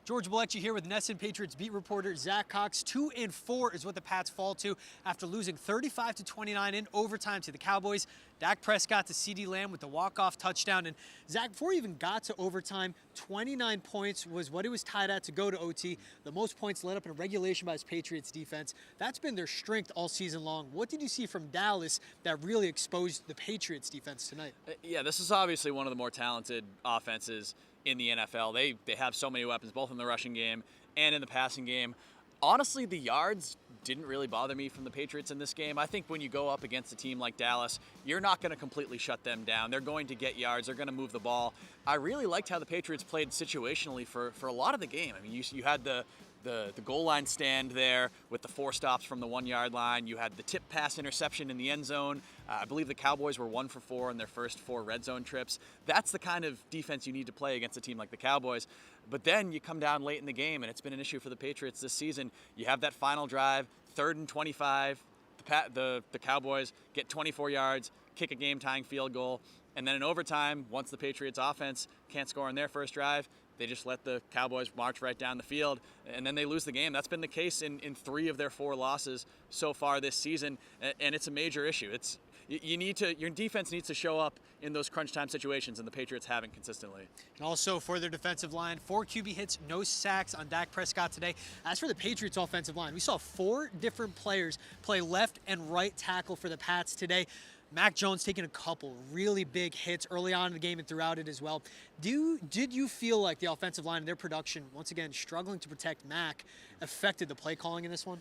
George Gillette here with Nesson Patriots beat reporter Zach Cox. 2-4 is what the Pats fall to after losing 35-29 in overtime to the Cowboys. Dak Prescott to CeeDee Lamb with the walk-off touchdown. And Zach, before he even got to overtime, 29 points was what it was tied at to go to OT. The most points led up in regulation by his Patriots defense. That's been their strength all season long. What did you see from Dallas that really exposed the Patriots defense tonight? Yeah, this is obviously one of the more talented offenses in the NFL. They have so many weapons, both in the rushing game and in the passing game. Honestly, the yards didn't really bother me from the Patriots in this game. I think when you go up against a team like Dallas, you're not going to completely shut them down. They're going to get yards. They're going to move the ball. I really liked how the Patriots played situationally for a lot of the game. I mean, you had the goal line stand there with the 4 stops from the 1 yard line. You had the tip pass interception in the end zone. I believe the Cowboys were 1 for 4 in their first 4 red zone trips. That's the kind of defense you need to play against a team like the Cowboys. But then you come down late in the game, and it's been an issue for the Patriots this season. You have that final drive, 3rd and 25. The Cowboys get 24 yards, kick a game-tying field goal, and then in overtime, once the Patriots offense can't score on their first drive, they just let the Cowboys march right down the field, and then they lose the game. That's been the case in 3 of their 4 losses so far this season, and it's a major issue. Your defense needs to show up in those crunch time situations, and the Patriots haven't consistently. And also for their defensive line, 4 QB hits, no sacks on Dak Prescott today. As for the Patriots offensive line, we saw 4 different players play left and right tackle for the Pats today. Mac Jones taking a couple really big hits early on in the game and throughout it as well. Did you feel like the offensive line and their production, once again, struggling to protect Mac, affected the play calling in this one?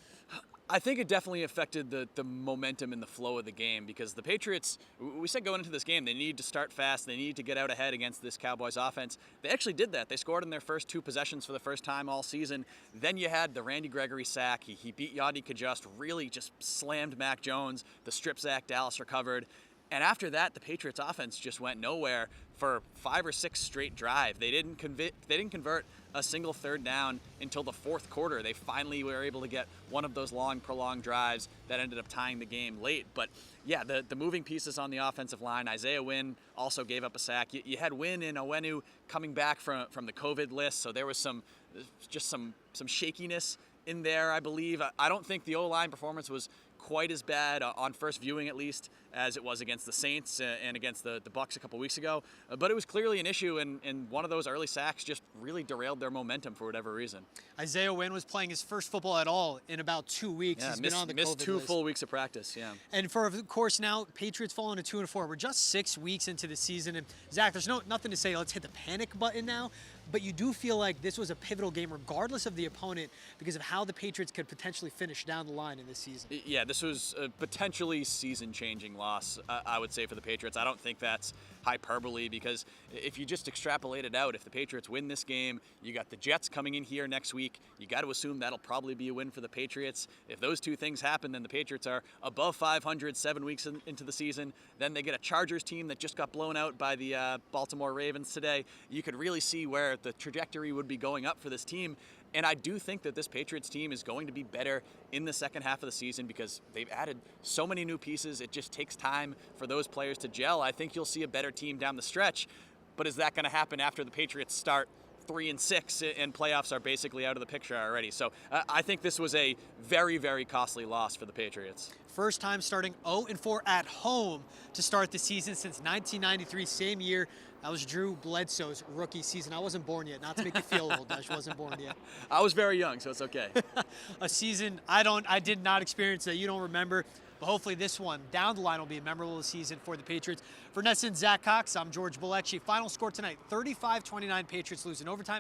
I think it definitely affected the momentum and the flow of the game, because the Patriots, we said going into this game, they need to start fast. They need to get out ahead against this Cowboys offense. They actually did that. They scored in their first 2 possessions for the first time all season. Then you had the Randy Gregory sack. He beat Yadi Kajust, really just slammed Mac Jones. The strip sack Dallas recovered. And after that, the Patriots offense just went nowhere for 5 or 6 straight drives. They didn't convert a single 3rd down until the 4th quarter. They finally were able to get one of those long, prolonged drives that ended up tying the game late. But yeah, the moving pieces on the offensive line, Isaiah Wynn also gave up a sack. You had Wynn and Owenu coming back from the COVID list, so there was some shakiness in there, I believe. I don't think the O-line performance was quite as bad on first viewing, at least, as it was against the Saints and against the Bucs a couple weeks ago. But it was clearly an issue, and one of those early sacks just really derailed their momentum for whatever reason. Isaiah Wynn was playing his first football at all in about 2 weeks. Yeah, He's been on the missed COVID 2 list. full weeks of practice, yeah. And of course, now Patriots falling to 2-4. We're just 6 weeks into the season, and Zach, there's nothing to say. Let's hit the panic button now. But you do feel like this was a pivotal game, regardless of the opponent, because of how the Patriots could potentially finish down the line in this season. Yeah, this was a potentially season-changing loss, I would say, for the Patriots. I don't think that's hyperbole, because if you just extrapolate it out, if the Patriots win this game, you got the Jets coming in here next week. You got to assume that'll probably be a win for the Patriots. If those 2 things happen, then the Patriots are above 500 7 weeks into the season. Then they get a Chargers team that just got blown out by the Baltimore Ravens today. You could really see where the trajectory would be going up for this team. And I do think that this Patriots team is going to be better in the second half of the season, because they've added so many new pieces. It just takes time for those players to gel. I think you'll see a better team down the stretch. But is that going to happen after the Patriots start 3-6 and playoffs are basically out of the picture already? So I think this was a very, very costly loss for the Patriots. First time starting 0-4 at home to start the season since 1993, same year. That was Drew Bledsoe's rookie season. I wasn't born yet, not to make you feel old. I just wasn't born yet. I was very young, so it's okay. A season I did not experience that you don't remember. But hopefully this one down the line will be a memorable season for the Patriots. For Nesson, Zach Cox, I'm George Gillette. Final score tonight, 35-29, Patriots lose in overtime.